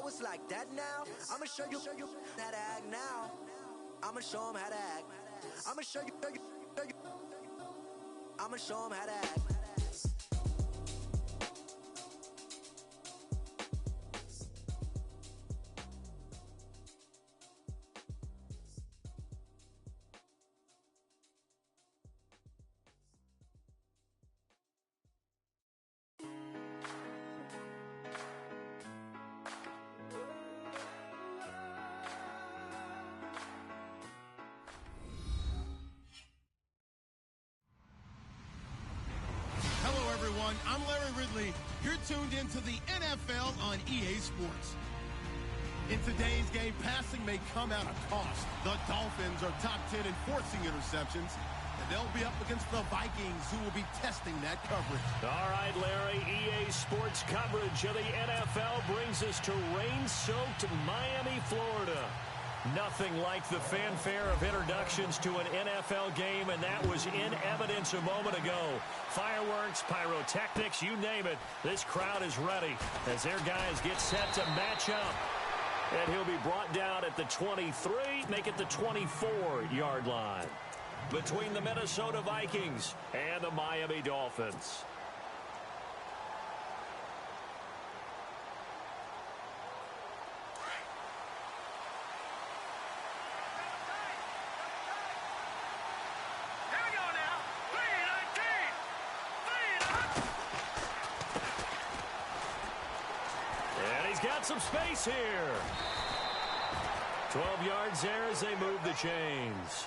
it's like that now. I'ma show you how to act now. I'ma show 'em how to act. I'ma show you. I'ma show 'em how to act. I'm Larry Ridley. You're tuned into the NFL on EA Sports. In today's game, passing may come at a cost. The Dolphins are top 10 in forcing interceptions, and they'll be up against the Vikings, who will be testing that coverage. All right, Larry, EA Sports coverage of the NFL brings us to rain-soaked Miami, Florida. Nothing like the fanfare of introductions to an NFL game, and that was in evidence a moment ago. Fireworks, pyrotechnics, you name it. This crowd is ready as their guys get set to match up. And he'll be brought down at the 23, make it the 24-yard line between the Minnesota Vikings and the Miami Dolphins. Got some space here. 12 yards there as they move the chains.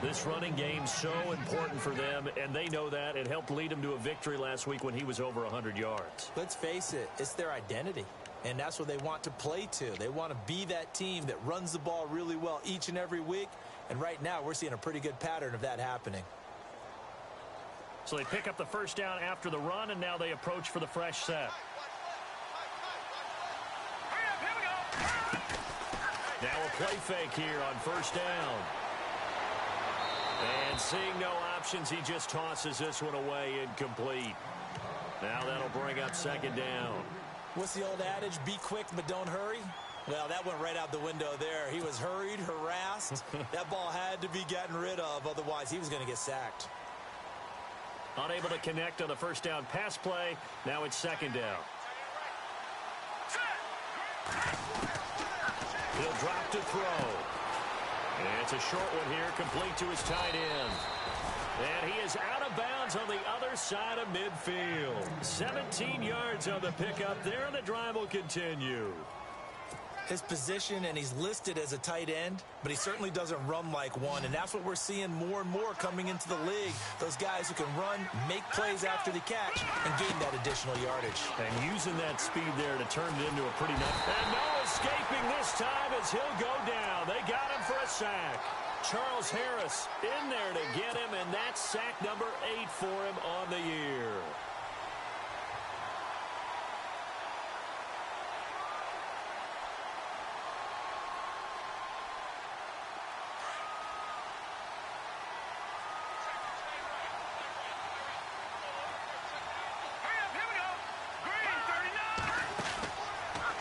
This running game's so important for them, and they know that. It helped lead them to a victory last week when he was over 100 yards. Let's face it, it's their identity, and that's what they want to play to. They want to be that team that runs the ball really well each and every week, and right now we're seeing a pretty good pattern of that happening. So they pick up the first down after the run, and now they approach for the fresh set. Now a play fake here on first down. And seeing no options, he just tosses this one away incomplete. Now that'll bring up second down. What's the old adage? Be quick, but don't hurry. Well, that went right out the window there. He was hurried, harassed. That ball had to be gotten rid of. Otherwise, he was going to get sacked. Unable to connect on the first down pass play. Now it's second down. He'll drop to throw. And it's a short one here, complete to his tight end. And he is out of bounds on the other side of midfield. 17 yards on the pickup there, and the drive will continue. His position, and he's listed as a tight end, but he certainly doesn't run like one, and that's what we're seeing more and more coming into the league. Those guys who can run, make plays after the catch, and gain that additional yardage. And using that speed there to turn it into a pretty nice... And no escaping this time as he'll go down. They got him for a sack. Charles Harris in there to get him, and that's sack number 8 for him on the year.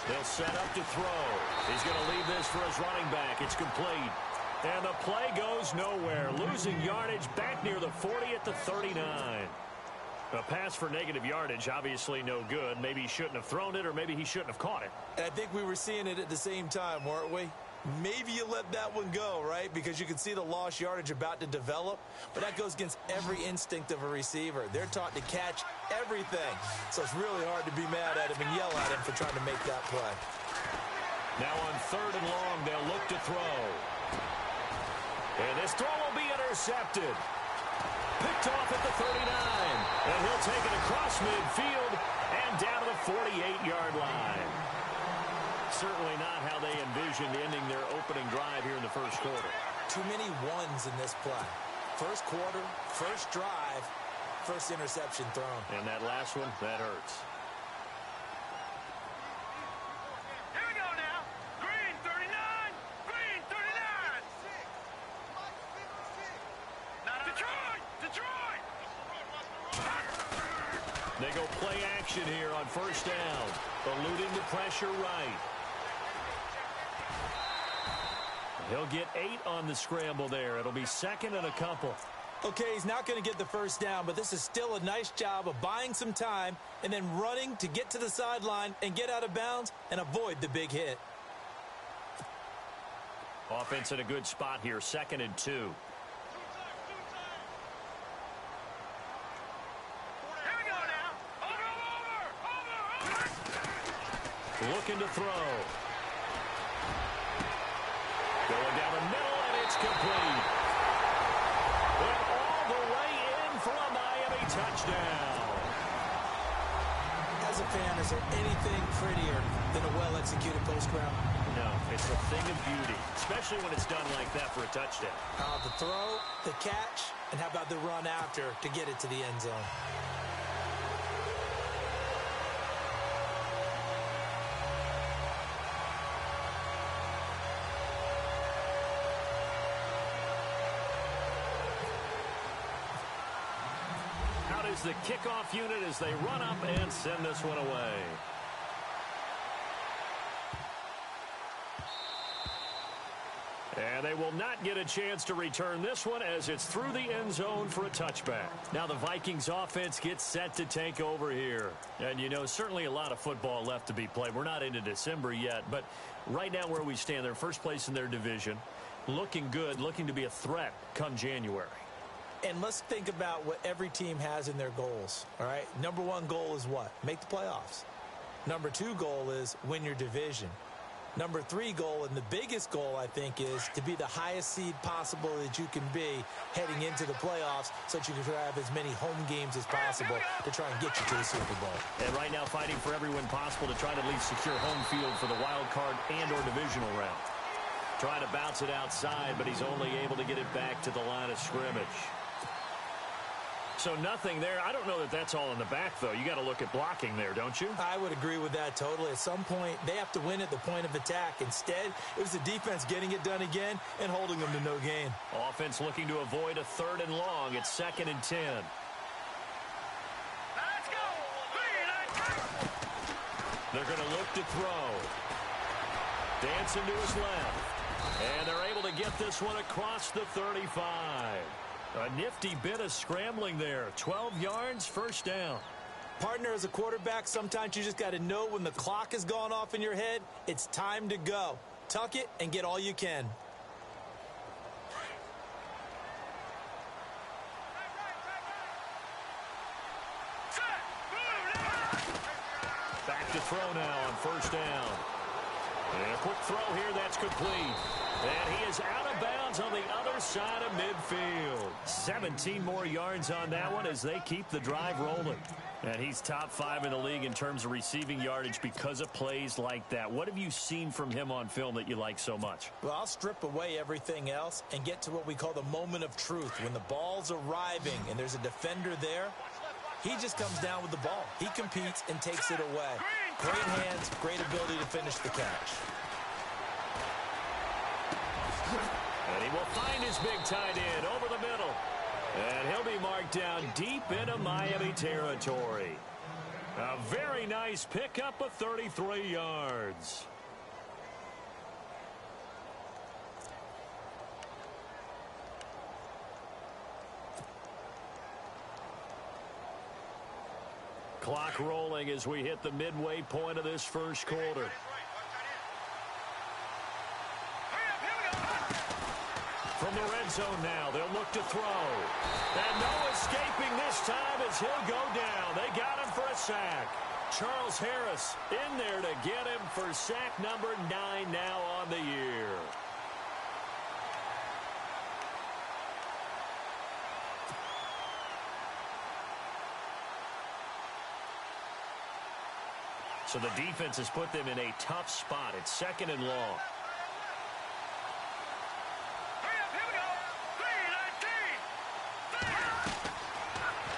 They'll set up to throw. He's going to leave this for his running back. It's complete. And the play goes nowhere. Losing yardage back near the 40 at the 39. A pass for negative yardage, obviously no good. Maybe he shouldn't have thrown it, or maybe he shouldn't have caught it. I think we were seeing it at the same time, weren't we? Maybe you let that one go, right? Because you can see the lost yardage about to develop. But that goes against every instinct of a receiver. They're taught to catch everything. So it's really hard to be mad at him and yell at him for trying to make that play. Now on third and long, they'll look to throw. And this throw will be intercepted. Picked off at the 39. And he'll take it across midfield and down to the 48-yard line. Certainly not how they envisioned ending their opening drive here in the first quarter. Too many ones in this play. First quarter, first drive, first interception thrown. And that last one, that hurts. Here we go now. Green 39. Green 39. Detroit. Detroit. They go play action here on first down. Eluding the pressure right. He'll get 8 on the scramble there. It'll be second and a couple. Okay, he's not going to get the first down, but this is still a nice job of buying some time and then running to get to the sideline and get out of bounds and avoid the big hit. Offense in a good spot here, second and 2. Here we go now. Over. Looking to throw. Going down the middle, and it's complete. And all the way in for a Miami touchdown. As a fan, is there anything prettier than a well-executed post route? No, it's a thing of beauty, especially when it's done like that for a touchdown. The throw, the catch, and how about the run after to get it to the end zone? Out is the kickoff unit as they run up and send this one away. And they will not get a chance to return this one as it's through the end zone for a touchback. Now the Vikings offense gets set to take over here. And, you know, certainly a lot of football left to be played. We're not into December yet, but right now where we stand, they're first place in their division. Looking good, looking to be a threat come January. And let's think about what every team has in their goals, all right? Number one goal is what? Make the playoffs. Number two goal is win your division. Number three goal, and the biggest goal, I think, is to be the highest seed possible that you can be heading into the playoffs so that you can have as many home games as possible to try and get you to the Super Bowl. And right now fighting for every win possible to try to at least secure home field for the wild card and or divisional round. Trying to bounce it outside, but he's only able to get it back to the line of scrimmage. So nothing there. I don't know that that's all in the back, though. You got to look at blocking there, don't you? I would agree with that totally. At some point, they have to win at the point of attack. Instead, it was the defense getting it done again and holding them to no gain. Offense looking to avoid a 3rd and long. It's 2nd and 10. Let's go. They're going to look to throw. Dancing to his left. And they're able to get this one across the 35. A nifty bit of scrambling there. 12 yards, first down. Partner, as a quarterback, sometimes you just got to know when the clock has gone off in your head, it's time to go. Tuck it and get all you can. Back to throw now on first down. And a quick throw here, that's complete. And he is out of bounds on the other side of midfield. 17 more yards on that one as they keep the drive rolling. And he's top 5 in the league in terms of receiving yardage because of plays like that. What have you seen from him on film that you like so much? Well, I'll strip away everything else and get to what we call the moment of truth. When the ball's arriving and there's a defender there, he just comes down with the ball. He competes and takes it away. Great hands, great ability to finish the catch. And he will find his big tight end over the middle. And he'll be marked down deep into Miami territory. A very nice pickup of 33 yards. Clock rolling as we hit the midway point of this first quarter. From the red zone now, they'll look to throw. And no escaping this time as he'll go down. They got him for a sack. Charles Harris in there to get him for sack number 9 now on the year. So the defense has put them in a tough spot. It's 2nd and long.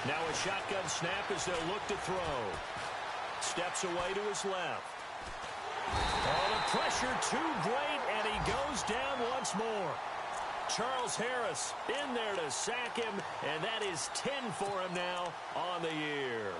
Now a shotgun snap as they'll look to throw. Steps away to his left. Oh, the pressure too great, and he goes down once more. Charles Harris in there to sack him, and that is 10 for him now on the year.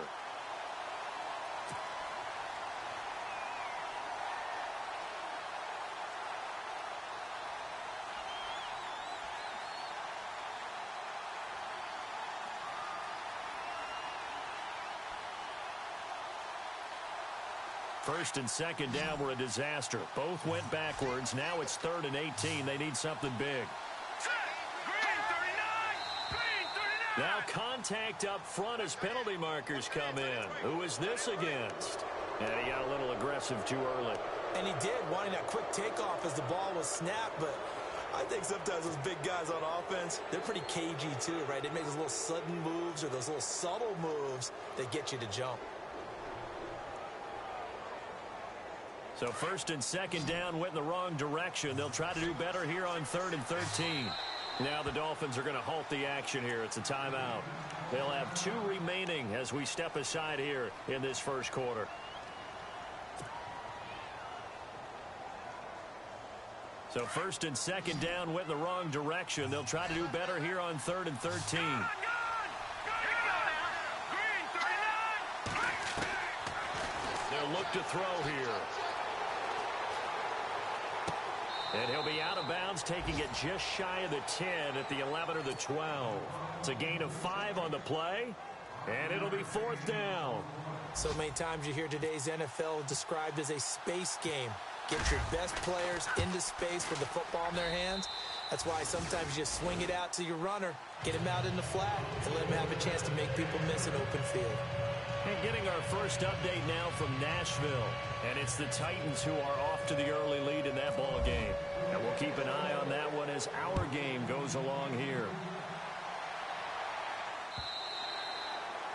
First and second down were a disaster. Both went backwards. Now it's 3rd and 18. They need something big. Green 39! Green 39! Now contact up front as penalty markers come in. Who is this against? And he got a little aggressive too early. And he did, wanting that quick takeoff as the ball was snapped, but I think sometimes those big guys on offense, they're pretty cagey too, right? They make those little sudden moves or those little subtle moves that get you to jump. So first and second down went in the wrong direction. They'll try to do better here on 3rd and 13. Now the Dolphins are going to halt the action here. It's a timeout. They'll have 2 remaining as we step aside here in this first quarter. So first and second down went in the wrong direction. They'll try to do better here on 3rd and 13. They'll look to throw here. And he'll be out of bounds, taking it just shy of the 10 at the 11 or the 12. It's a gain of 5 on the play, and it'll be 4th down. So many times you hear today's NFL described as a space game. Get your best players into space with the football in their hands. That's why sometimes you just swing it out to your runner, get him out in the flat, and let him have a chance to make people miss an open field. And getting our first update now from Nashville. And it's the Titans who are off to the early lead in that ball game. And we'll keep an eye on that one as our game goes along here.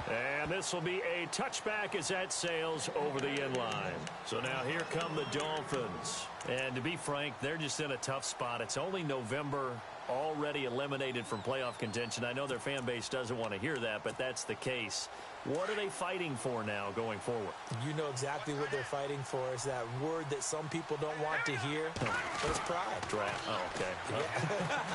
And this will be a touchback as that sails over the end line. So now here come the Dolphins. And to be frank, they're just in a tough spot. It's only November, already eliminated from playoff contention. I know their fan base doesn't want to hear that, but that's the case. What are they fighting for now going forward? You know exactly what they're fighting for. Is that word that some people don't want to hear, but it's pride. Draft. Oh, okay.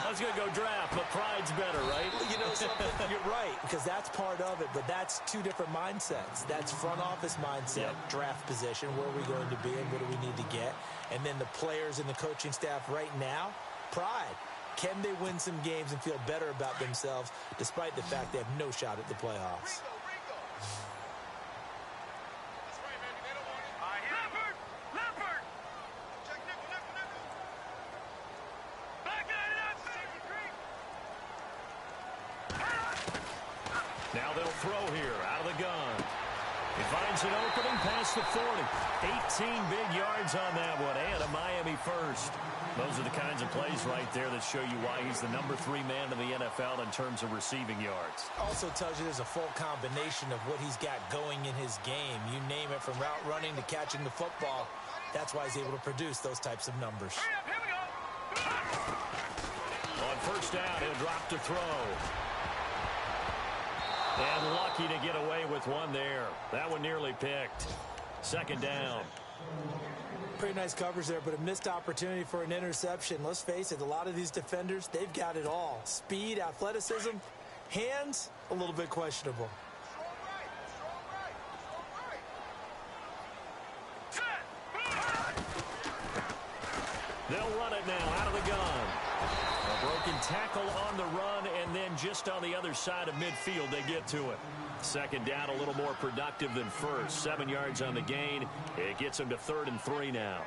I was going to go draft, but pride's better, right? You know something? You're right, because that's part of it, but that's 2 different mindsets. That's front office mindset, draft position, where are we going to be and what do we need to get? And then the players and the coaching staff right now, pride. Can they win some games and feel better about themselves despite the fact they have no shot at the playoffs? Now they'll throw here out of the gun. He finds an opening past the 40. 18 big yards on that one, and a Miami first. Those are the kinds of plays right there that show you why he's the number 3 man in the NFL in terms of receiving yards. Also tells you there's a full combination of what he's got going in his game. You name it, from route running to catching the football. That's why he's able to produce those types of numbers. On first down, he'll drop to throw. And lucky to get away with one there. That one nearly picked. Second down. Pretty nice coverage there, but a missed opportunity for an interception. Let's face it, a lot of these defenders, they've got it all. Speed, athleticism, hands, a little bit questionable. They'll run it now out of the gun. A broken tackle on the run, and then just on the other side of midfield, they get to it. Second down, a little more productive than first. 7 yards on the gain. It gets them to 3rd and 3 now.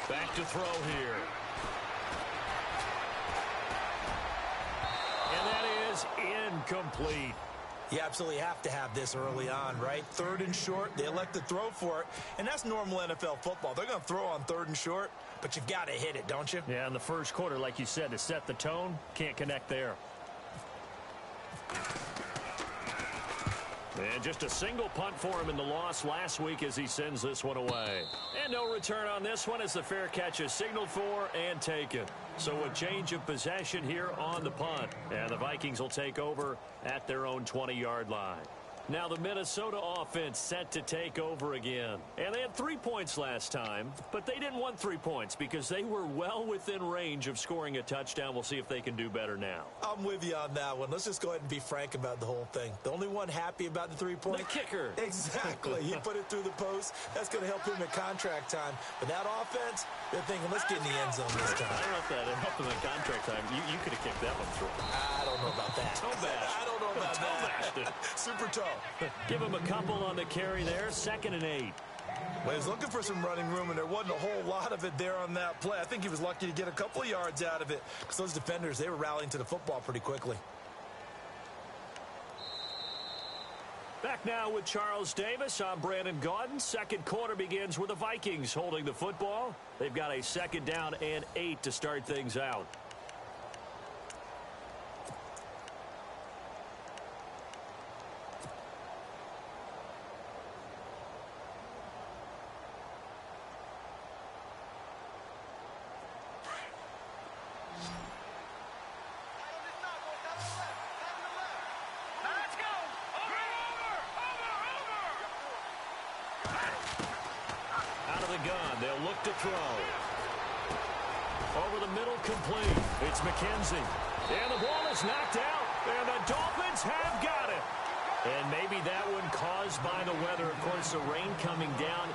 Back to throw here. And that is incomplete. You absolutely have to have this early on, right? 3rd and short, they elect to throw for it, and that's normal NFL football. They're going to throw on 3rd and short, but you've got to hit it, don't you? Yeah, in the first quarter, like you said, to set the tone, can't connect there. And just a single punt for him in the loss last week as he sends this one away. And no return on this one as the fair catch is signaled for and taken. So a change of possession here on the punt. And the Vikings will take over at their own 20-yard line. Now the Minnesota offense set to take over again. And they had 3 points last time, but they didn't want 3 points because they were well within range of scoring a touchdown. We'll see if they can do better now. I'm with you on that one. Let's just go ahead and be frank about the whole thing. The only one happy about the 3-point? The kicker. Exactly. He put it through the post. That's going to help him in contract time. But that offense, they're thinking, let's get in the end zone this time. I don't know if that helped him in contract time. You could have kicked that one through. I don't know about that. Toe bash. I don't know about that. Super toe. Give him a couple on the carry there. 2nd and 8. Well, he was looking for some running room, and there wasn't a whole lot of it there on that play. I think he was lucky to get a couple of yards out of it because those defenders, they were rallying to the football pretty quickly. Back now with Charles Davis. I'm Brandon Gaudin. Second quarter begins with the Vikings holding the football. They've got a 2nd down and 8 to start things out. Gun. They'll look to throw. Over the middle, complete. It's McKenzie. And the ball is knocked out. And the Dolphins have got it. And maybe that one caused by the weather. Of course, the rain coming down.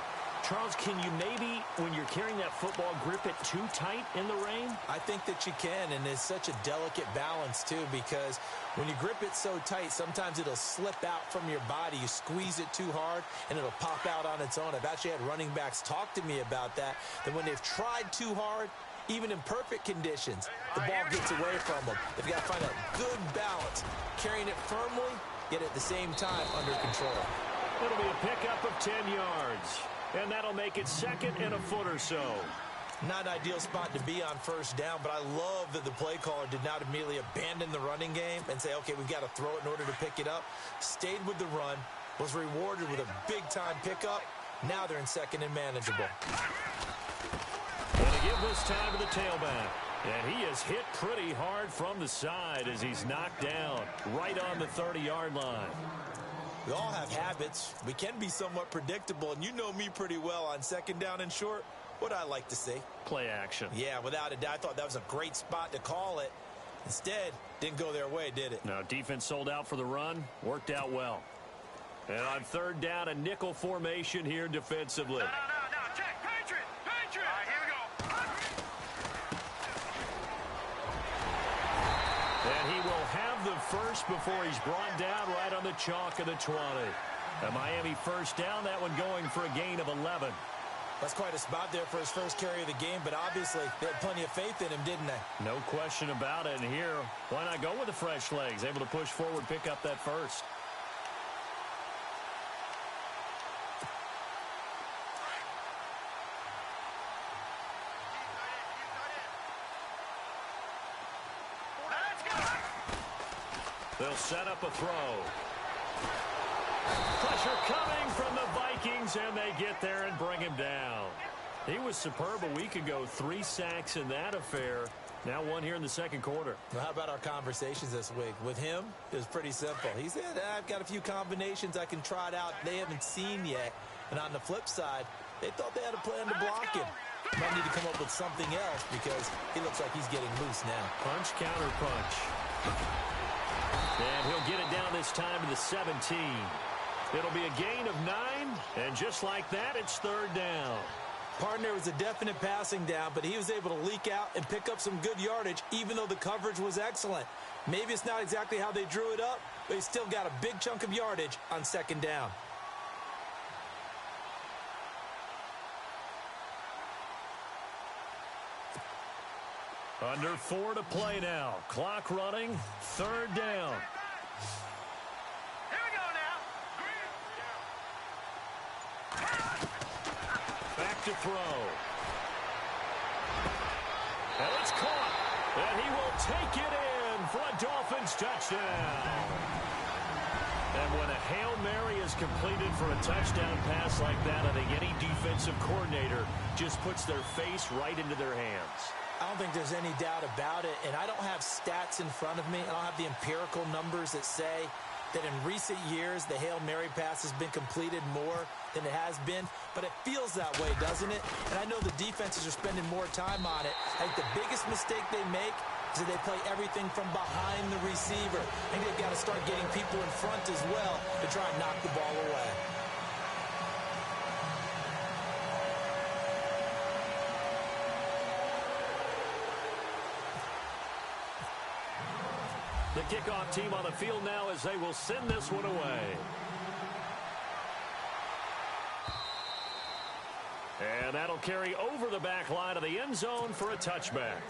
Charles, can you maybe, when you're carrying that football, grip it too tight in the rain? I think that you can, and it's such a delicate balance, too, because when you grip it so tight, sometimes it'll slip out from your body. You squeeze it too hard, and it'll pop out on its own. I've actually had running backs talk to me about that when they've tried too hard, even in perfect conditions, the ball gets away from them. They've got to find a good balance, carrying it firmly, yet at the same time under control. It'll be a pickup of 10 yards. And that'll make it 2nd and a foot or so. Not an ideal spot to be on 1st down, but I love that the play caller did not immediately abandon the running game and say, okay, we've got to throw it in order to pick it up. Stayed with the run, was rewarded with a big-time pickup. Now they're in 2nd and manageable. Going to give this time to the tailback. And he is hit pretty hard from the side as he's knocked down right on the 30-yard line. We all have habits. We can be somewhat predictable, and you know me pretty well on 2nd down and short. What I like to see. Play action. Yeah, without a doubt. I thought that was a great spot to call it. Instead, didn't go their way, did it? No, defense sold out for the run. Worked out well. And on 3rd down, a nickel formation here defensively. No. Check. Patriot. All right, here we go. And he will have the first before he's brought down right on the chalk of the 20. A Miami 1st down, that one going for a gain of 11. That's quite a spot there for his first carry of the game, but obviously they had plenty of faith in him, didn't they? No question about it. And here, why not go with the fresh legs? Able to push forward, pick up that first. They'll set up a throw. Pressure coming from the Vikings, and they get there and bring him down. He was superb a week ago. 3 sacks in that affair. Now 1 here in the 2nd quarter. Well, how about our conversations this week? With him, it was pretty simple. He said, I've got a few combinations I can try it out they haven't seen yet. And on the flip side, they thought they had a plan to block him. Might need to come up with something else because he looks like he's getting loose now. Punch, counter punch. And he'll get it down this time to the 17. It'll be a gain of 9, and just like that, it's 3rd down. Partner was a definite passing down, but he was able to leak out and pick up some good yardage, even though the coverage was excellent. Maybe it's not exactly how they drew it up, but he still got a big chunk of yardage on 2nd down. Under 4 to play now. Clock running. 3rd down. Here we go now. Back to throw. And it's caught. And he will take it in for a Dolphins touchdown. And when a Hail Mary is completed for a touchdown pass like that, I think any defensive coordinator just puts their face right into their hands. I don't think there's any doubt about it, and I don't have stats in front of me. I don't have the empirical numbers that say that in recent years the Hail Mary pass has been completed more than it has been, but it feels that way, doesn't it? And I know the defenses are spending more time on it. I think the biggest mistake they make is that they play everything from behind the receiver. I think they've got to start getting people in front as well to try and knock the ball away. The kickoff team on the field now as they will send this one away. And that'll carry over the back line of the end zone for a touchback.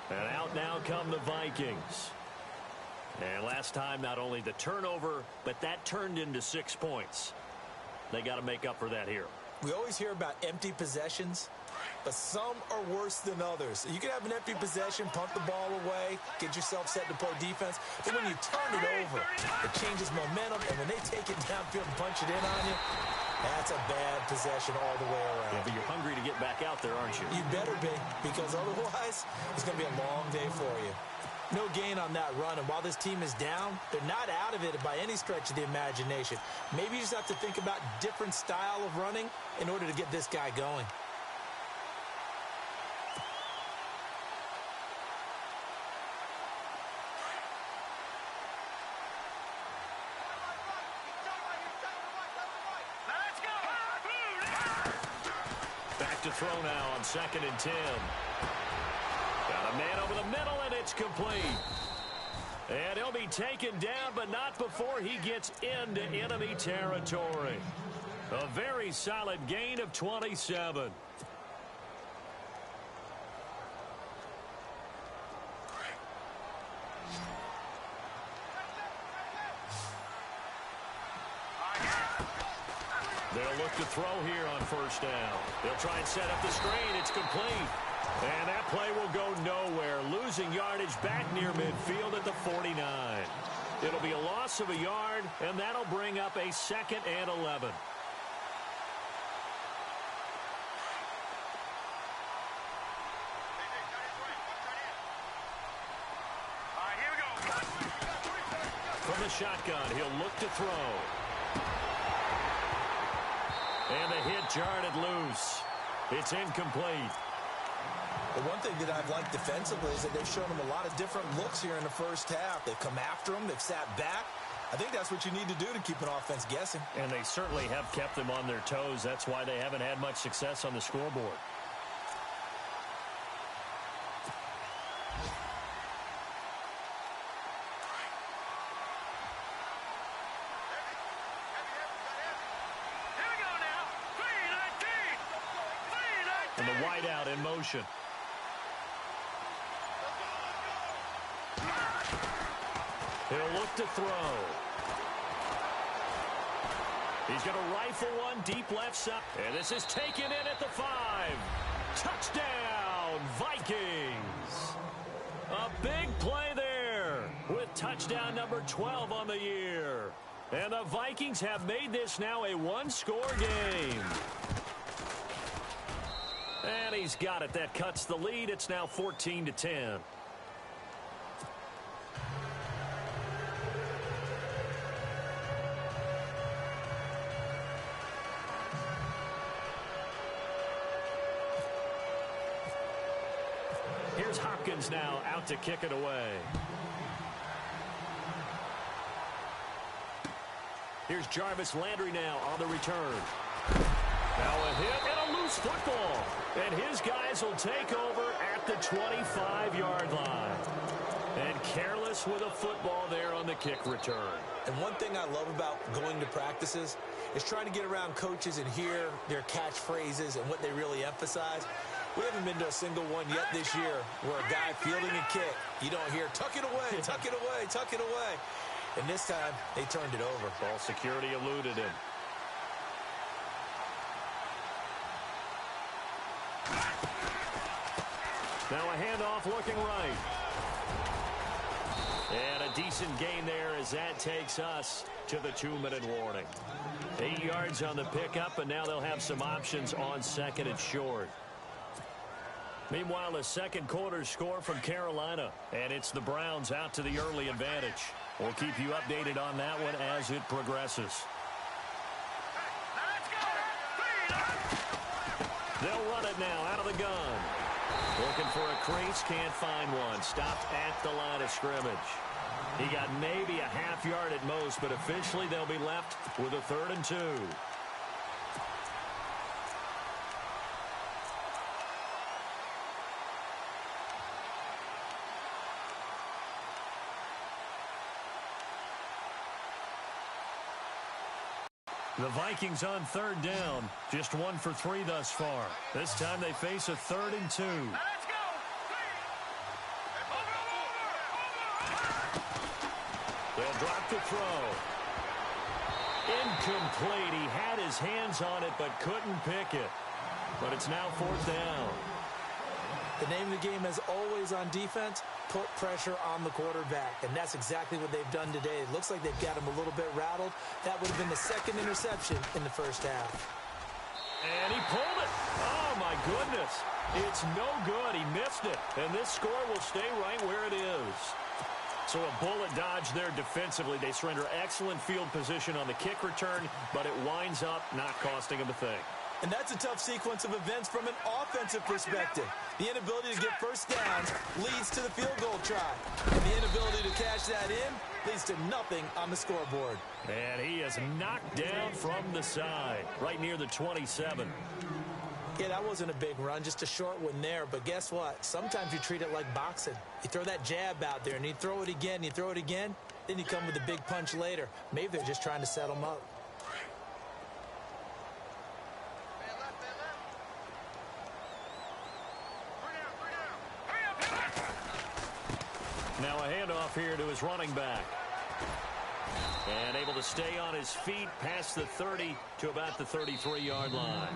And out now come the Vikings. And last time, not only the turnover, but that turned into 6 points. They got to make up for that here. We always hear about empty possessions, but some are worse than others. You can have an empty possession, punt the ball away, get yourself set to play defense, but when you turn it over, it changes momentum, and when they take it downfield and punch it in on you, that's a bad possession all the way around. Yeah, but you're hungry to get back out there, aren't you? You better be, because otherwise, it's going to be a long day for you. No gain on that run, and while this team is down, they're not out of it by any stretch of the imagination. Maybe you just have to think about different style of running in order to get this guy going. Back to throw now on 2nd and 10. Got a man over the middle, and it's complete. And he'll be taken down, but not before he gets into enemy territory. A very solid gain of 27. They'll look to throw here on 1st down. They'll try and set up the screen. It's complete. And that play will go nowhere, losing yardage back near midfield at the 49. It'll be a loss of a yard, and that'll bring up a 2nd and 11. From the shotgun, he'll look to throw. And the hit jarred loose. It's incomplete. The one thing that I've liked defensively is that they've shown them a lot of different looks here in the 1st half. They've come after them. They've sat back. I think that's what you need to do to keep an offense guessing. And they certainly have kept them on their toes. That's why they haven't had much success on the scoreboard. And the wideout in motion. He'll look to throw. He's going to rifle one deep left side. And this is taken in at the 5. Touchdown, Vikings. A big play there with touchdown number 12 on the year. And the Vikings have made this now a one-score game. And he's got it. That cuts the lead. It's now 14-10. Here's Hopkins now out to kick it away. Here's Jarvis Landry now on the return. Now a hit and a loose football. And his guys will take over at the 25-yard line. And careless with a football there on the kick return. And one thing I love about going to practices is trying to get around coaches and hear their catchphrases and what they really emphasize. We haven't been to a single one yet this year where a guy fielding a kick, you don't hear, tuck it away, tuck it away, tuck it away. And this time, they turned it over. Ball security eluded him. Now a handoff looking right. And a decent gain there as that takes us to the 2-minute warning. 8 yards on the pickup, and now they'll have some options on 2nd and short. Meanwhile, a second quarter score from Carolina, and it's the Browns out to the early advantage. We'll keep you updated on that one as it progresses. They'll run it now out of the gun. Looking for a crease, can't find one. Stopped at the line of scrimmage. He got maybe a half yard at most, but officially they'll be left with a 3rd and 2. The Vikings on 3rd down. Just 1 for 3 thus far. This time they face a 3rd and 2. Let's go. They'll drop the throw. Incomplete. He had his hands on it but couldn't pick it. But it's now 4th down. The name of the game is always on defense, put pressure on the quarterback. And that's exactly what they've done today. It looks like they've got him a little bit rattled. That would have been the 2nd interception in the first half. And he pulled it. Oh, my goodness. It's no good. He missed it. And this score will stay right where it is. So a bullet dodge there defensively. They surrender excellent field position on the kick return, but it winds up not costing them a thing. And that's a tough sequence of events from an offensive perspective. The inability to get first downs leads to the field goal try. And the inability to cash that in leads to nothing on the scoreboard. And he is knocked down from the side, right near the 27. Yeah, that wasn't a big run, just a short one there. But guess what? Sometimes you treat it like boxing. You throw that jab out there, and you throw it again, you throw it again, then you come with a big punch later. Maybe they're just trying to set them up. Now a handoff here to his running back. And able to stay on his feet past the 30 to about the 33-yard line.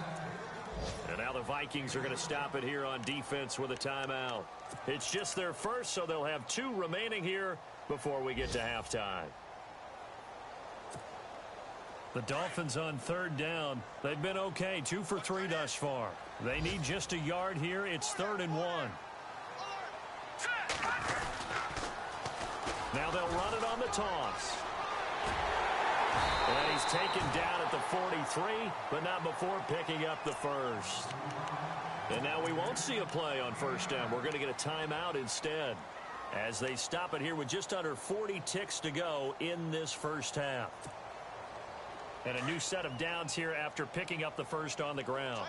And now the Vikings are going to stop it here on defense with a timeout. It's just their first, so they'll have 2 remaining here before we get to halftime. The Dolphins on 3rd down. They've been okay, 2 for 3 thus far. They need just a yard here. It's 3rd and 1. Now they'll run it on the toss. And he's taken down at the 43, but not before picking up the first. And now we won't see a play on 1st down. We're going to get a timeout instead, as they stop it here with just under 40 ticks to go in this first half. And a new set of downs here after picking up the first on the ground.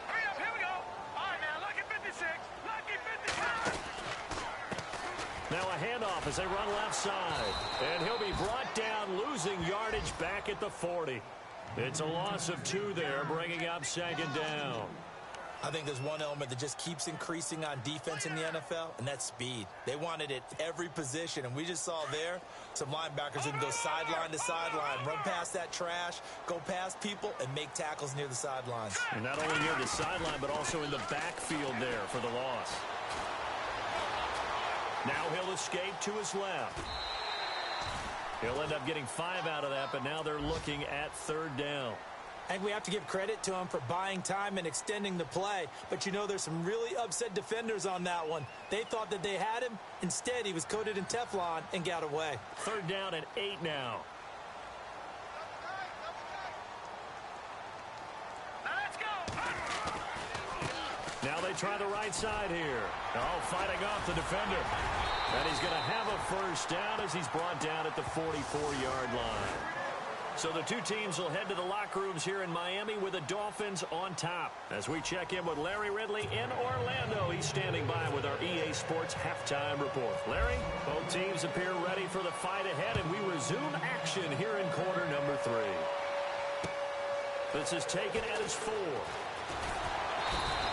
Hurry up, here we go. All right, now, lucky 56. Lucky 56. Now a handoff as they run left side. And he'll be brought down, losing yardage back at the 40. It's a loss of 2 there, bringing up 2nd down. I think there's one element that just keeps increasing on defense in the NFL, and that's speed. They want it at every position, and we just saw there some linebackers who can go sideline to sideline, run past that trash, go past people, and make tackles near the sidelines. And not only near the sideline, but also in the backfield there for the loss. Now he'll escape to his left. He'll end up getting 5 out of that, but now they're looking at 3rd down. I think we have to give credit to him for buying time and extending the play. But, you know, there's some really upset defenders on that one. They thought that they had him. Instead, he was coated in Teflon and got away. 3rd down and 8 now. Let's go. Now they try the right side here. Oh, fighting off the defender. And he's going to have a 1st down as he's brought down at the 44-yard line. So the 2 teams will head to the locker rooms here in Miami with the Dolphins on top. As we check in with Larry Ridley in Orlando, he's standing by with our EA Sports halftime report. Larry, both teams appear ready for the fight ahead, and we resume action here in quarter number 3. This is taken at his 4.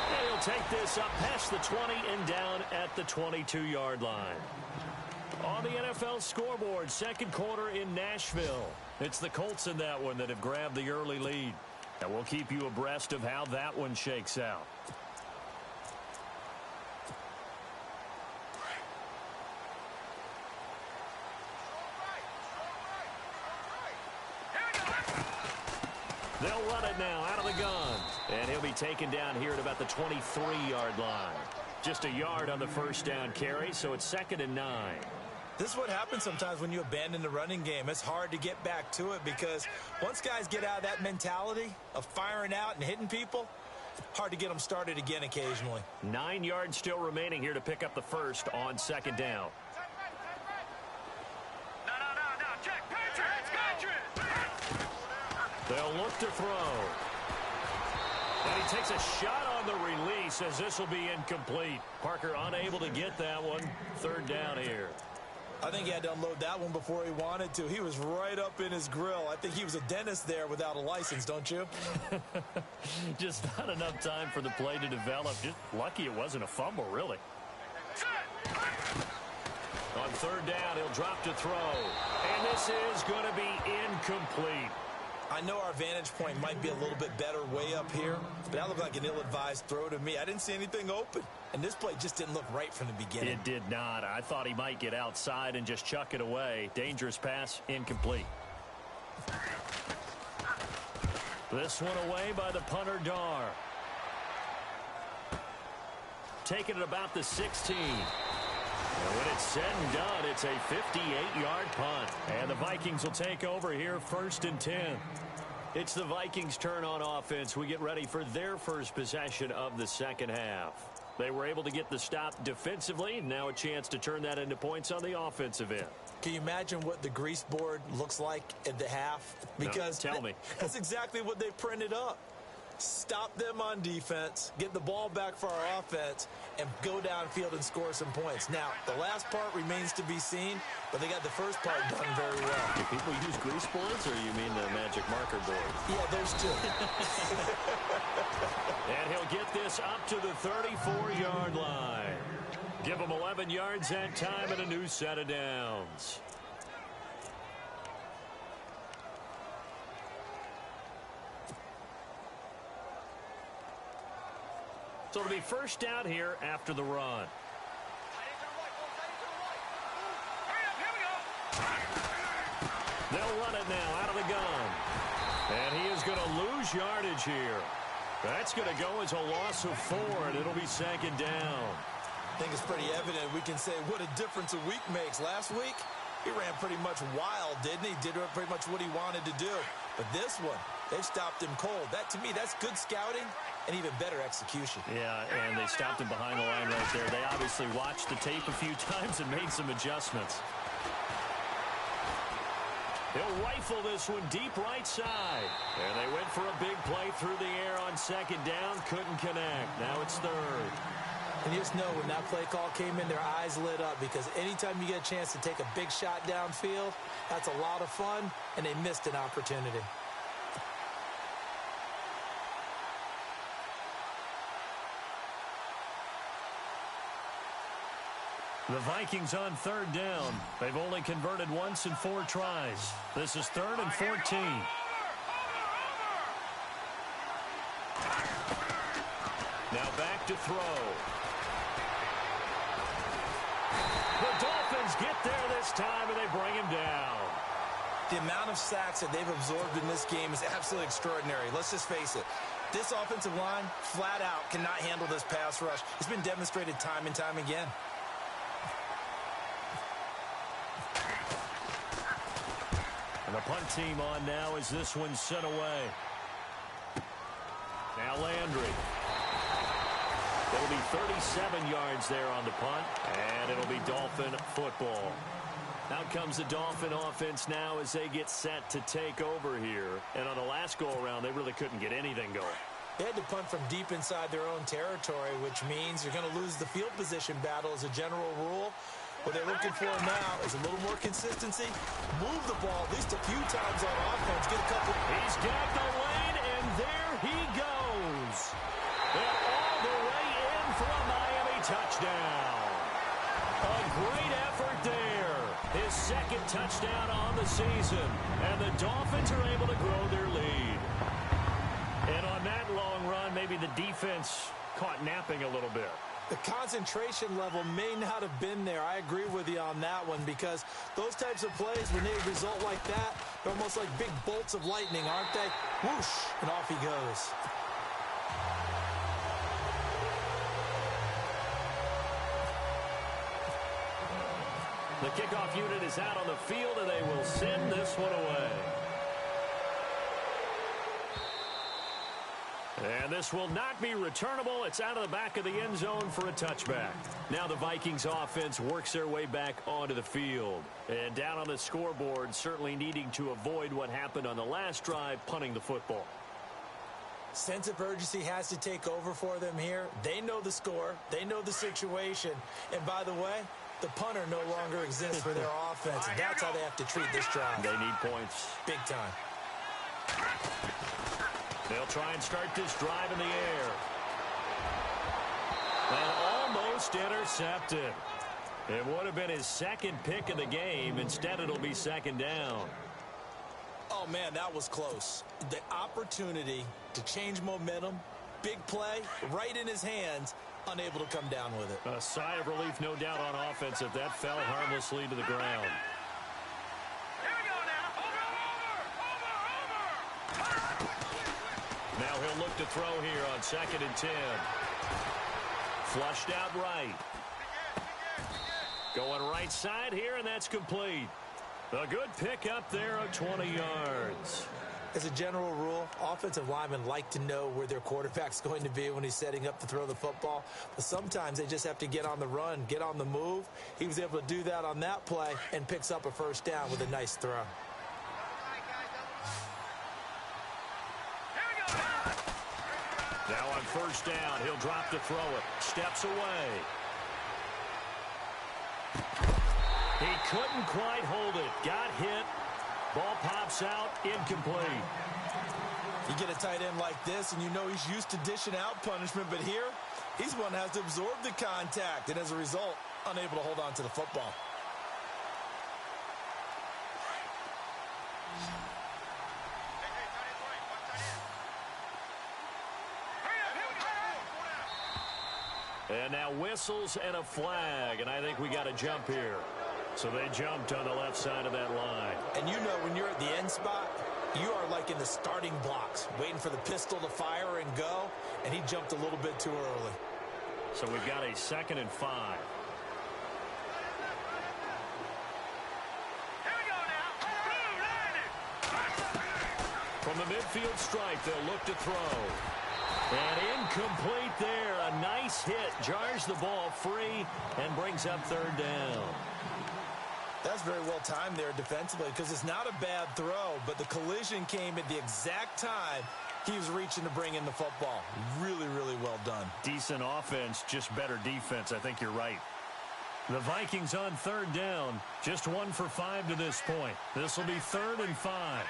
And he'll take this up past the 20 and down at the 22-yard line. On the NFL scoreboard, 2nd quarter in Nashville. It's the Colts in that one that have grabbed the early lead. And we'll keep you abreast of how that one shakes out. They'll run it now out of the gun. And he'll be taken down here at about the 23-yard line. Just a yard on the 1st down carry, so it's 2nd and 9. This is what happens sometimes when you abandon the running game. It's hard to get back to it because once guys get out of that mentality of firing out and hitting people, hard to get them started again occasionally. 9 yards still remaining here to pick up the first on second down. No. Check. Patriots. They'll look to throw. And he takes a shot on the release as this will be incomplete. Parker unable to get that one. Third down here. I think he had to unload that one before he wanted to. He was right up in his grill. I think he was a dentist there without a license, don't you? Just not enough time for the play to develop. Just lucky it wasn't a fumble, really. On third down, he'll drop to throw. And this is going to be incomplete. I know our vantage point might be a little bit better way up here, but that looked like an ill-advised throw to me. I didn't see anything open, and this play just didn't look right from the beginning. It did not. I thought he might get outside and just chuck it away. Dangerous pass, incomplete. This one away by the punter, Dar. Taking it about the 16. And when it's said and done, it's a 58-yard punt. And the Vikings will take over here, 1st and 10. It's the Vikings' turn on offense. We get ready for their first possession of the second half. They were able to get the stop defensively. Now a chance to turn that into points on the offensive end. Can you imagine what the grease board looks like at the half? Because no, tell me. That's exactly what they printed up. Stop them on defense, get the ball back for our offense, and go downfield and score some points. Now, the last part remains to be seen, but they got the first part done very well. Do people use grease boards, or you mean the magic marker board? Yeah, those two. And he'll get this up to the 34-yard line. Give him 11 yards that time and a new set of downs. So it'll be first down here after the run. They'll run it now out of the gun. And he is going to lose yardage here. That's going to go as a loss of 4, and it'll be second down. I think it's pretty evident. We can say what a difference a week makes. Last week, he ran pretty much wild, didn't he? Did pretty much what he wanted to do. But this one, they've stopped him cold. That, to me, that's good scouting and even better execution. Yeah, and they stopped him behind the line right there. They obviously watched the tape a few times and made some adjustments. He'll rifle this one deep right side. And they went for a big play through the air on second down. Couldn't connect. Now it's third. And you just know when that play call came in, their eyes lit up, because anytime you get a chance to take a big shot downfield, that's a lot of fun, and they missed an opportunity. The Vikings on third down. They've only converted once in 4 tries. This is 3rd and 14. Now back to throw. The Dolphins get there this time, and they bring him down. The amount of sacks that they've absorbed in this game is absolutely extraordinary. Let's just face it. This offensive line, flat out, cannot handle this pass rush. It's been demonstrated time and time again. And the punt team on now as this one's sent away. Now Landry. It'll be 37 yards there on the punt, and it'll be Dolphin football. Out comes the Dolphin offense now as they get set to take over here. And on the last go-around, they really couldn't get anything going. They had to punt from deep inside their own territory, which means you're going to lose the field position battle as a general rule. What they're looking for now is a little more consistency. Move the ball at least a few times on offense. Get a couple. He's got the lane, and there he goes. And all the way in for a Miami touchdown. A great effort there. His second touchdown on the season. And the Dolphins are able to grow their lead. And on that long run, maybe the defense caught napping a little bit. The concentration level may not have been there. I agree with you on that one, because those types of plays, when they result like that, they're almost like big bolts of lightning, aren't they? Whoosh, and off he goes. The kickoff unit is out on the field, and they will send this one away. And this will not be returnable. It's out of the back of the end zone for a touchback. Now the Vikings offense works their way back onto the field. And down on the scoreboard, certainly needing to avoid what happened on the last drive, punting the football. Sense of urgency has to take over for them here. They know the score. They know the situation. And by the way, the punter no longer exists for their offense. That's how they have to treat this drive. They need points. Big time. They'll try and start this drive in the air. And almost intercepted. It would have been his second pick of the game. Instead, it'll be second down. Oh, man, that was close. The opportunity to change momentum, big play, right in his hands, unable to come down with it. A sigh of relief, no doubt, on offense if that fell harmlessly to the ground. Here we go now. Over. Now he'll look to throw here on 2nd and 10. Flushed out right. Going right side here, and that's complete. A good pick up there of 20 yards. As a general rule, offensive linemen like to know where their quarterback's going to be when he's setting up to throw the football. But sometimes they just have to get on the run, get on the move. He was able to do that on that play and picks up a first down with a nice throw. Now on first down, he'll drop to throw it. Steps away. He couldn't quite hold it. Got hit. Ball pops out. Incomplete. You get a tight end like this, and you know he's used to dishing out punishment. But here, he's one that has to absorb the contact. And as a result, unable to hold on to the football. And now whistles and a flag, and I think we got a jump here. So they jumped on the left side of that line. And you know when you're at the end spot, you are like in the starting blocks, waiting for the pistol to fire and go, and he jumped a little bit too early. So we've got a 2nd and 5. Here we go now. From the midfield stripe, they'll look to throw. And incomplete there. A nice hit. Jars the ball free and brings up 3rd down. That's very well timed there defensively because it's not a bad throw, but the collision came at the exact time he was reaching to bring in the football. Really, really well done. Decent offense, just better defense. I think you're right. The Vikings on 3rd down. Just 1 for 5 to this point. This will be 3rd and 5.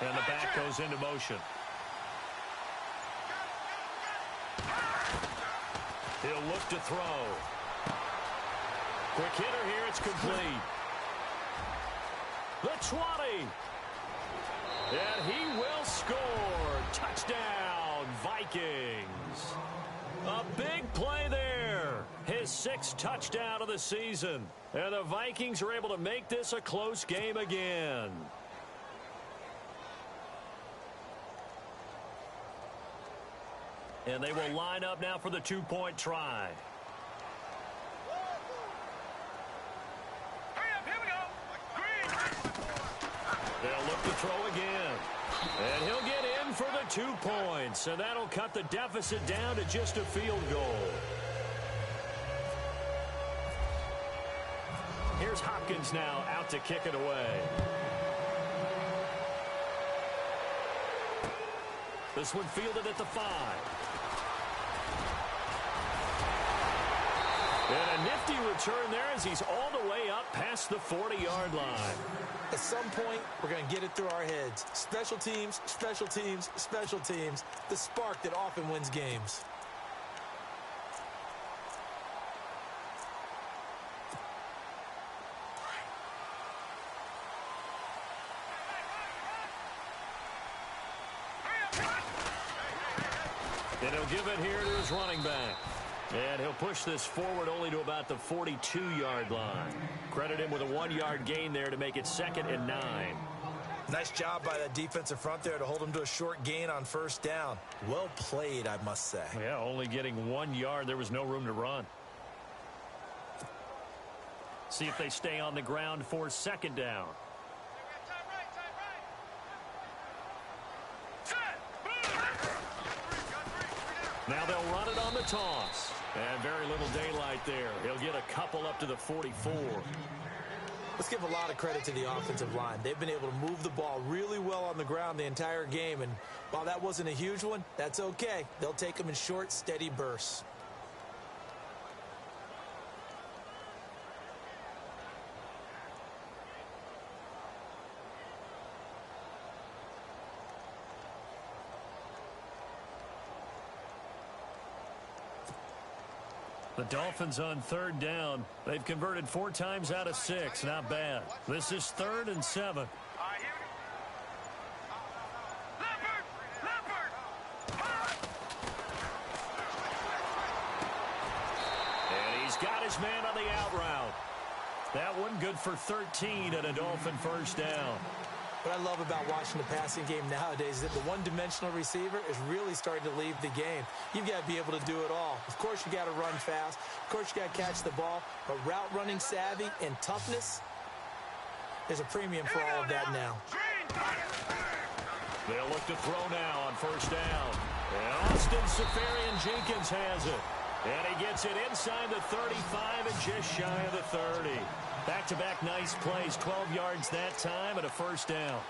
And the back goes into motion. He'll look to throw. Quick hitter here. It's complete. The 20. And he will score. Touchdown, Vikings. A big play there. His 6th touchdown of the season. And the Vikings are able to make this a close game again. And they will line up now for the 2-point try. Hurry up, here we go. Green. They'll look to throw again. And he'll get in for the 2 points. And that'll cut the deficit down to just a field goal. Here's Hopkins now out to kick it away. This one fielded at the 5. And a nifty return there as he's all the way up past the 40-yard line. At some point, we're going to get it through our heads. Special teams, special teams, special teams. The spark that often wins games. And he'll give it here to his running back. And he'll push this forward only to about the 42-yard line. Credit him with a 1-yard gain there to make it 2nd and 9. Nice job by that defensive front there to hold him to a short gain on first down. Well played, I must say. Yeah, only getting 1 yard. There was no room to run. See if they stay on the ground for second down. Now they'll run it on the toss. And very little daylight there. He'll get a couple up to the 44. Let's give a lot of credit to the offensive line. They've been able to move the ball really well on the ground the entire game. And while that wasn't a huge one, that's okay. They'll take them in short, steady bursts. The Dolphins on third down. They've converted 4 times out of 6. Not bad. This is 3rd and 7. And he's got his man on the out route. That one good for 13 and a Dolphin first down. What I love about watching the passing game nowadays is that the one-dimensional receiver is really starting to leave the game. You've got to be able to do it all. Of course, you got to run fast. Of course, you got to catch the ball. But route running savvy and toughness, there's a premium for all of that now. They'll look to throw now on first down. And Austin Seferian-Jenkins has it. And he gets it inside the 35 and just shy of the 30. Back-to-back nice plays, 12 yards that time and a first down.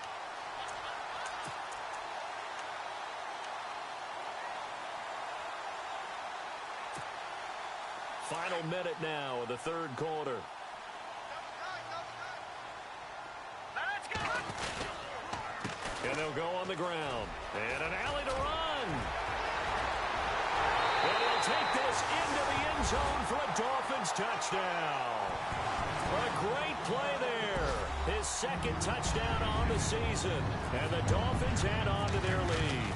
Final minute now of the third quarter. And they'll go on the ground. And an alley to run. And he'll take this into the end zone for a Dolphins touchdown. A great play there. His second touchdown on the season. And the Dolphins add on to their lead.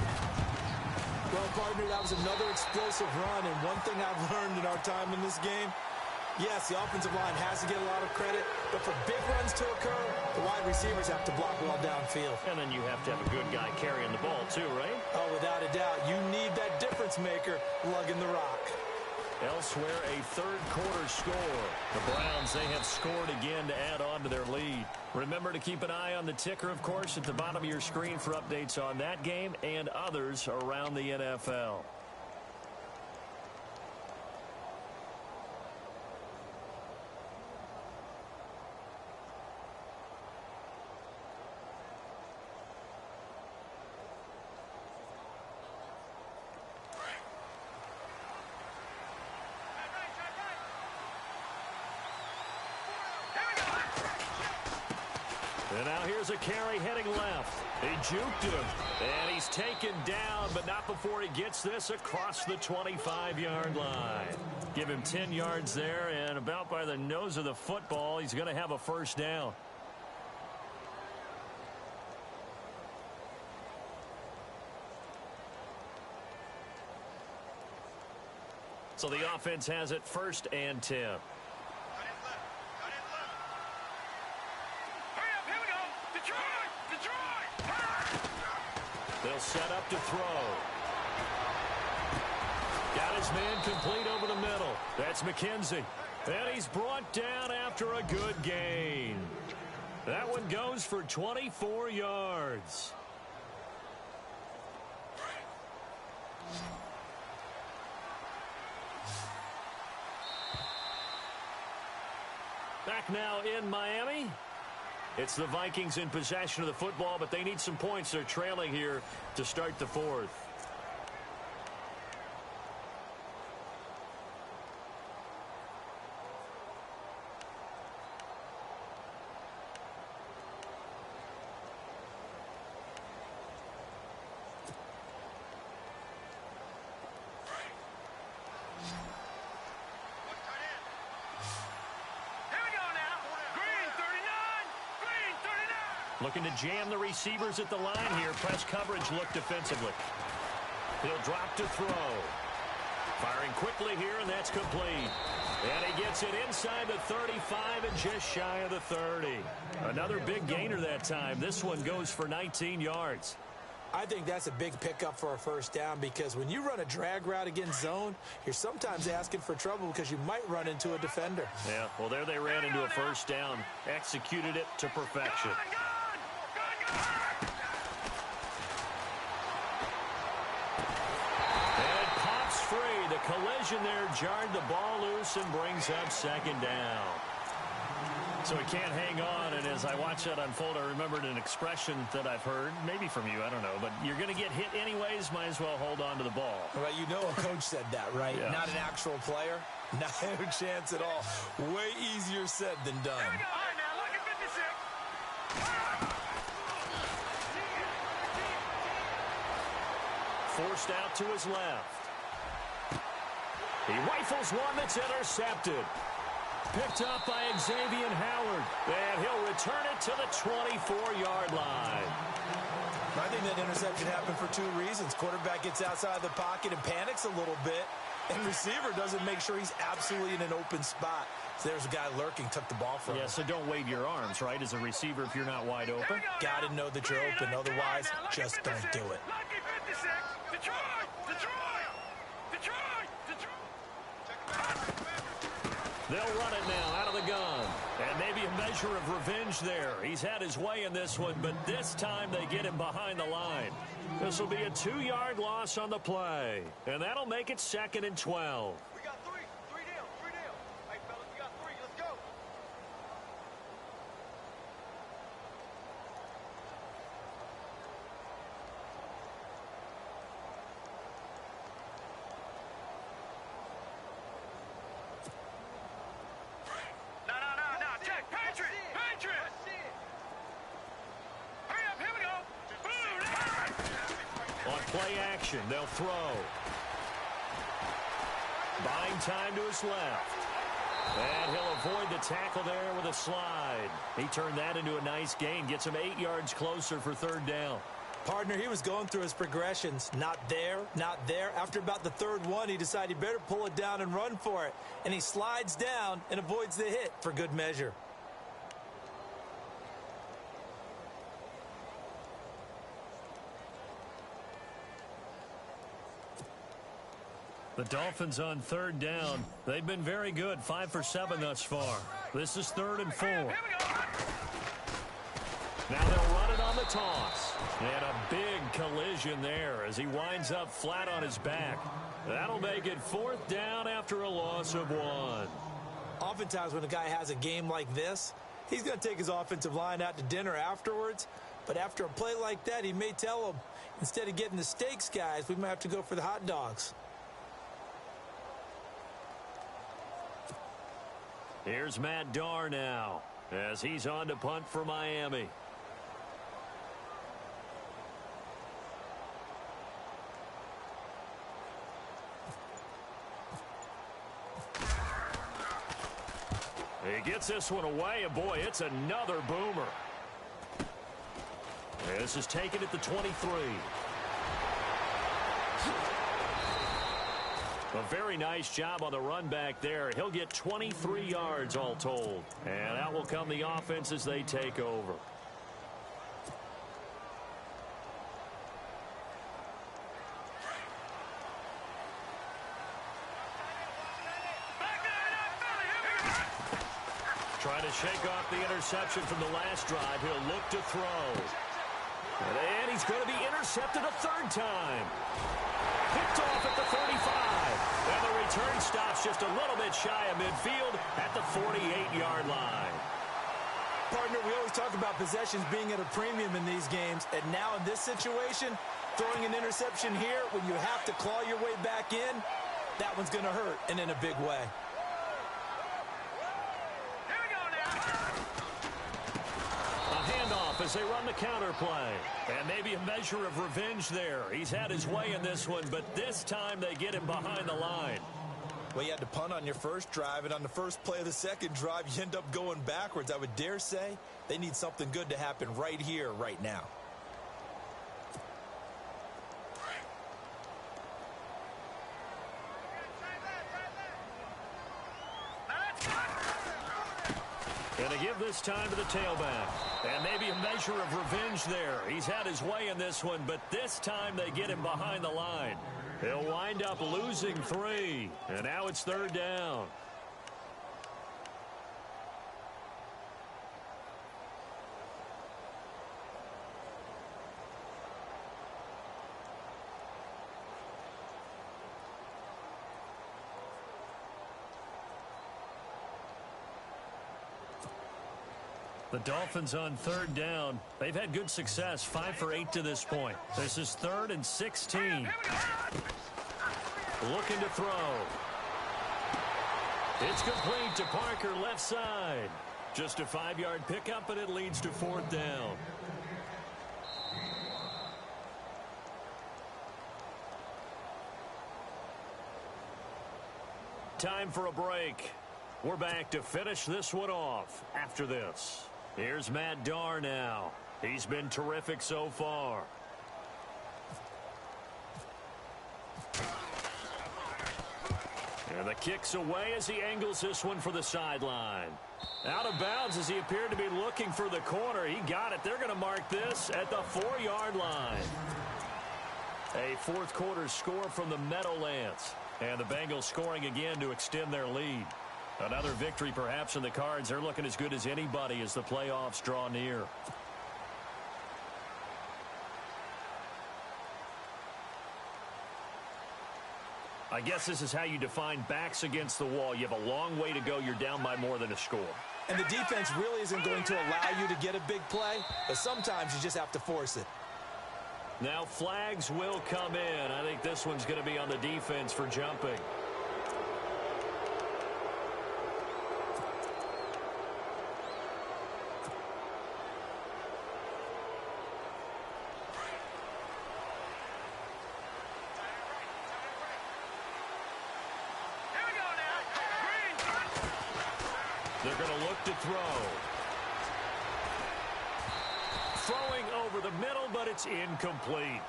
Well, partner, that was another explosive run. And one thing I've learned in our time in this game, yes, the offensive line has to get a lot of credit. But for big runs to occur, the wide receivers have to block well downfield. And then you have to have a good guy carrying the ball too, right? Oh, without a doubt. You need that difference maker lugging the rock. Elsewhere, a third quarter score. The Browns, they have scored again to add on to their lead. Remember to keep an eye on the ticker, of course, at the bottom of your screen for updates on that game and others around the NFL. And now here's a carry heading left. He juked him, and he's taken down, but not before he gets this across the 25-yard line. Give him 10 yards there, and about by the nose of the football, he's going to have a first down. So the offense has it 1st and 10. They'll set up to throw. Got his man complete over the middle. That's McKenzie. And he's brought down after a good gain. That one goes for 24 yards. Back now in Miami. It's the Vikings in possession of the football, but they need some points. They're trailing here to start the fourth. Looking to jam the receivers at the line here. Press coverage look defensively. He'll drop to throw. Firing quickly here, and that's complete. And he gets it inside the 35 and just shy of the 30. Another big gainer that time. This one goes for 19 yards. I think that's a big pickup for a first down because when you run a drag route against zone, you're sometimes asking for trouble because you might run into a defender. Yeah, well, there they ran into a first down. Executed it to perfection. And it pops free. The collision there jarred the ball loose and brings up second down. So he can't hang on, and as I watch that unfold, I remembered an expression that I've heard, maybe from you, I don't know, but you're going to get hit anyways, might as well hold on to the ball. Well, you know a coach said that, right? Yeah. Not an actual player. Not a chance at all. Way easier said than done. All right, now, look at 56. Forced out to his left. He rifles one that's intercepted. Picked up by Xavier Howard. And he'll return it to the 24-yard line. I think that interception happened for two reasons. Quarterback gets outside the pocket and panics a little bit. And receiver doesn't make sure he's absolutely in an open spot. So there's a guy lurking, took the ball from him. Yeah, so don't wave your arms, right, as a receiver if you're not wide open. Got to know that you're open. Otherwise, just don't do it. Lucky 56. Detroit! Detroit! Detroit! Detroit! They'll run it now out of the gun. And maybe a measure of revenge there. He's had his way in this one, but this time they get him behind the line. This will be a 2-yard loss on the play. And that'll make it 2nd and 12. We got three. Three down. Three down. Hey, fellas, we got three. Let's go. No. Check. Patriot. Patriot. Hurry up. Here we go. Boom. On play action, they'll throw. Buying time to his left. And he'll avoid the tackle there with a slide. He turned that into a nice gain. Gets him 8 yards closer for 3rd down. Partner, he was going through his progressions. Not there, not there. After about the 3rd one, he decided he better pull it down and run for it. And he slides down and avoids the hit for good measure. The Dolphins on 3rd down. They've been very good. 5 for 7 thus far. This is 3rd and 4. Here we go. Now they'll run it on the toss. And a big collision there as he winds up flat on his back. That'll make it 4th down after a loss of 1. Oftentimes when a guy has a game like this, he's going to take his offensive line out to dinner afterwards. But after a play like that, he may tell them, instead of getting the steaks, guys, we might have to go for the hot dogs. Here's Matt Darr now as he's on to punt for Miami. He gets this one away, and boy, it's another boomer. This is taken at the 23. A very nice job on the run back there. He'll get 23 yards all told. And out will come the offense as they take over. Trying to shake off the interception from the last drive. He'll look to throw. And he's going to be intercepted a 3rd time. Picked off at the 35. And the return stops just a little bit shy of midfield at the 48-yard line. Partner, we always talk about possessions being at a premium in these games. And now in this situation, throwing an interception here when you have to claw your way back in, that one's going to hurt, and in a big way. As they run the counter play. And maybe a measure of revenge there. He's had his way in this one, but this time they get him behind the line. Well, you had to punt on your first drive, and on the first play of the second drive, you end up going backwards. I would dare say they need something good to happen right here, right now. And to give this time to the tailback. And maybe a measure of revenge there. He's had his way in this one, but this time they get him behind the line. He'll wind up losing 3. And now it's 3rd down. The Dolphins on 3rd down. They've had good success, 5 for 8 to this point. This is 3rd and 16. Looking to throw. It's complete to Parker, left side. Just a 5-yard pickup, and it leads to 4th down. Time for a break. We're back to finish this one off after this. Here's Matt Darr now. He's been terrific so far. And the kick's away as he angles this one for the sideline. Out of bounds as he appeared to be looking for the corner. He got it. They're going to mark this at the 4-yard line. A fourth quarter score from the Meadowlands. And the Bengals scoring again to extend their lead. Another victory perhaps in the cards. They're looking as good as anybody as the playoffs draw near. I guess this is how you define backs against the wall. You have a long way to go. You're down by more than a score. And the defense really isn't going to allow you to get a big play, but sometimes you just have to force it. Now flags will come in. I think this one's going to be on the defense for jumping. They're going to look to throw. Throwing over the middle, but it's incomplete.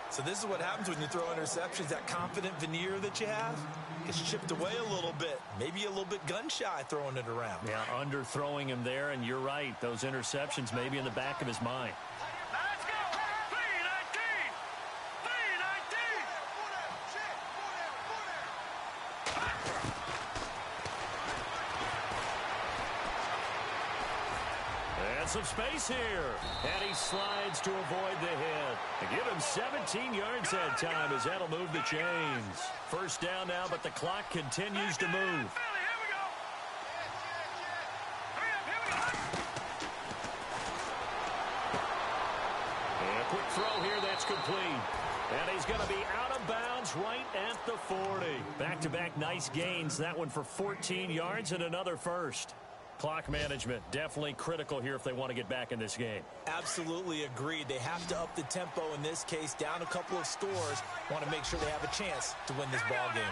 So this is what happens when you throw interceptions. That confident veneer that you have gets chipped away a little bit. Maybe a little bit gun-shy throwing it around. Yeah, underthrowing him there, and you're right. Those interceptions may be in the back of his mind. Let's go! 319! 319! And some space here. And he slides to avoid the hit. To give him 17 yards that time as that'll move the chains. First down now, but the clock continues to move. And a quick throw here, that's complete. And he's going to be out of bounds right at the 40. Back-to-back nice gains. That one for 14 yards and another first. Clock management definitely critical here if they want to get back in this game. Absolutely agreed. They have to up the tempo in this case, down a couple of scores. Want to make sure they have a chance to win this ball game.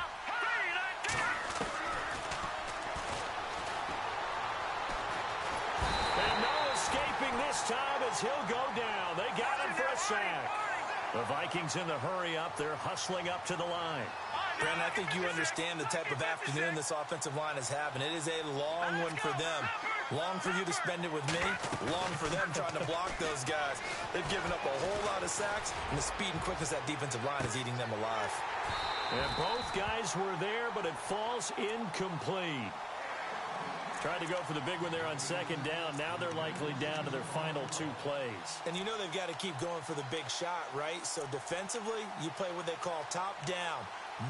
And no escaping this time as he'll go down. They got him for a sack. The Vikings in the hurry up. They're hustling up to the line. Brandon, I think you understand the type of afternoon this offensive line is having. It is a long one for them. Long for you to spend it with me. Long for them trying to block those guys. They've given up a whole lot of sacks, and the speed and quickness of that defensive line is eating them alive. And both guys were there, but it falls incomplete. Tried to go for the big one there on second down. Now they're likely down to their final 2 plays. And you know they've got to keep going for the big shot, right? So defensively, you play what they call top down.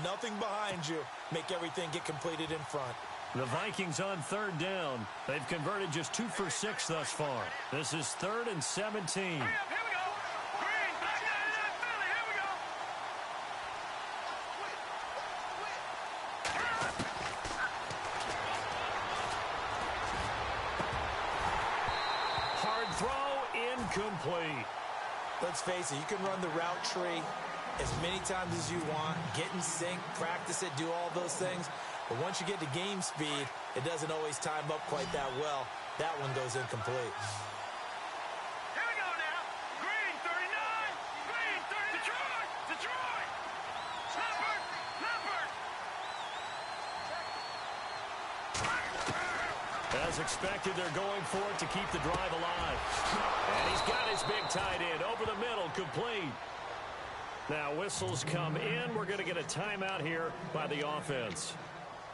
Nothing behind you. Make everything get completed in front. The Vikings on third down. They've converted just 2 for 6 thus far. This is 3rd and 17. Here we go! Green, back down to that Philly, here we go! Hard throw, incomplete. Let's face it, you can run the route tree as many times as you want, get in sync, practice it, do all those things. But once you get to game speed, it doesn't always time up quite that well. That one goes incomplete. Here we go now! Green, 39! Green, 30! Detroit! Detroit! Leopard! Leopard! As as expected, they're going for it to keep the drive alive. And he's got his big tight end over the middle, complete. Now whistles come in. We're going to get a timeout here by the offense,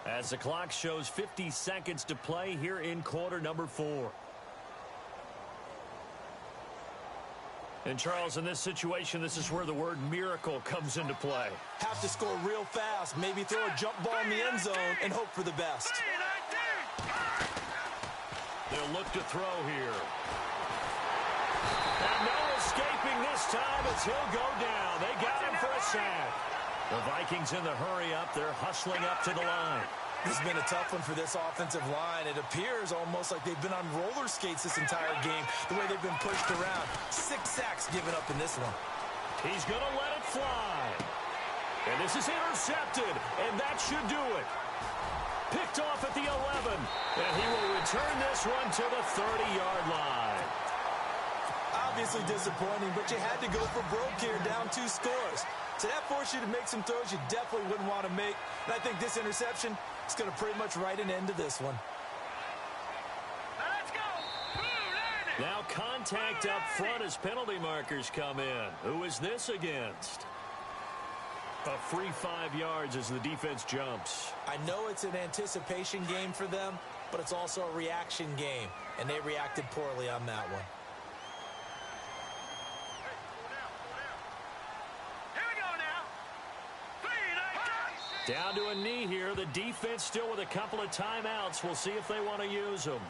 as the clock shows 50 seconds to play here in quarter number 4. And, Charles, in this situation, this is where the word miracle comes into play. Have to score real fast, maybe throw a jump ball in the end zone and hope for the best. They'll look to throw here. And no escaping this time as he'll go down. They got him for a sack. The Vikings in the hurry up. They're hustling up to the line. This has been a tough one for this offensive line. It appears almost like they've been on roller skates this entire game, the way they've been pushed around. 6 sacks given up in this one. He's going to let it fly. And this is intercepted, and that should do it. Picked off at the 11, and he will return this one to the 30-yard line. Obviously disappointing, but you had to go for broke here, down 2 scores. So that forced you to make some throws you definitely wouldn't want to make. And I think this interception is going to pretty much write an end to this one. Let's go. Now contact up front as penalty markers come in. Who is this against? A free 5 yards as the defense jumps. I know it's an anticipation game for them, but it's also a reaction game, and they reacted poorly on that one. Down to a knee here. The defense still with a couple of timeouts. We'll see if they want to use them.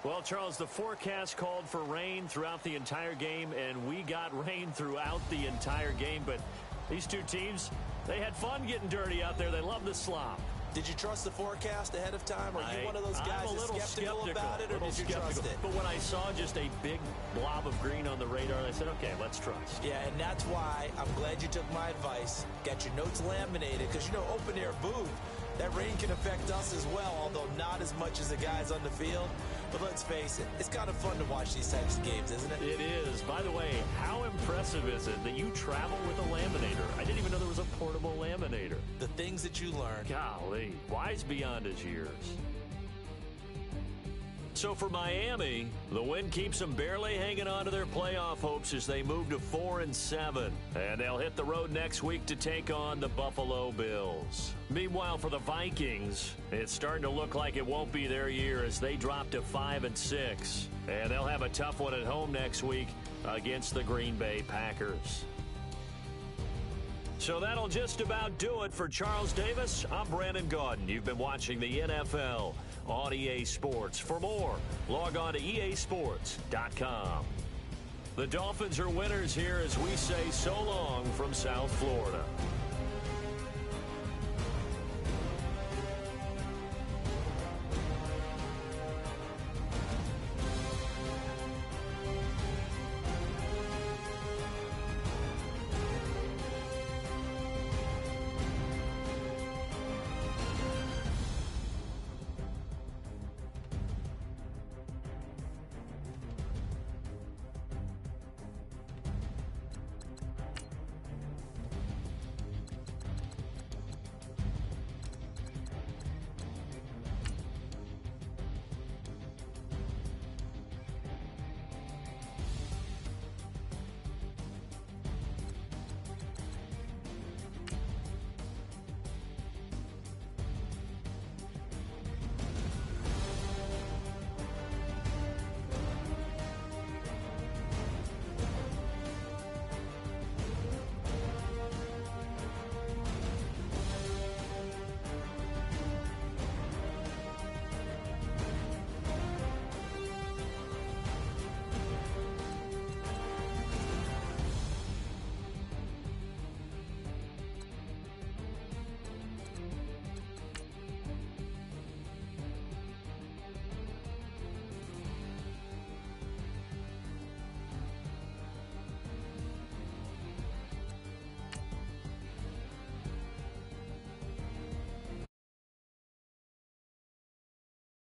Well, Charles, the forecast called for rain throughout the entire game, and we got rain throughout the entire game. But these two teams, they had fun getting dirty out there. They love the slop. Did you trust the forecast ahead of time? Or are you one of those guys that's skeptical about it, or did you trust it? But when I saw just a big blob of green on the radar, I said, okay, let's trust. Yeah, and that's why I'm glad you took my advice. Got your notes laminated, because, you know, open-air booth, that rain can affect us as well, although not as much as the guys on the field. But let's face it, it's kind of fun to watch these types of games, isn't it? It is. By the way, how impressive is it that you travel with a laminator? I didn't even know there was a portable laminator. The things that you learn. Golly, wise beyond his years. So for Miami, the win keeps them barely hanging on to their playoff hopes as they move to 4-7. And they'll hit the road next week to take on the Buffalo Bills. Meanwhile, for the Vikings, it's starting to look like it won't be their year as they drop to 5-6. And they'll have a tough one at home next week against the Green Bay Packers. So that'll just about do it for Charles Davis. I'm Brandon Gaudin. You've been watching the NFL on EA Sports. For more, log on to easports.com. The Dolphins are winners here as we say so long from South Florida.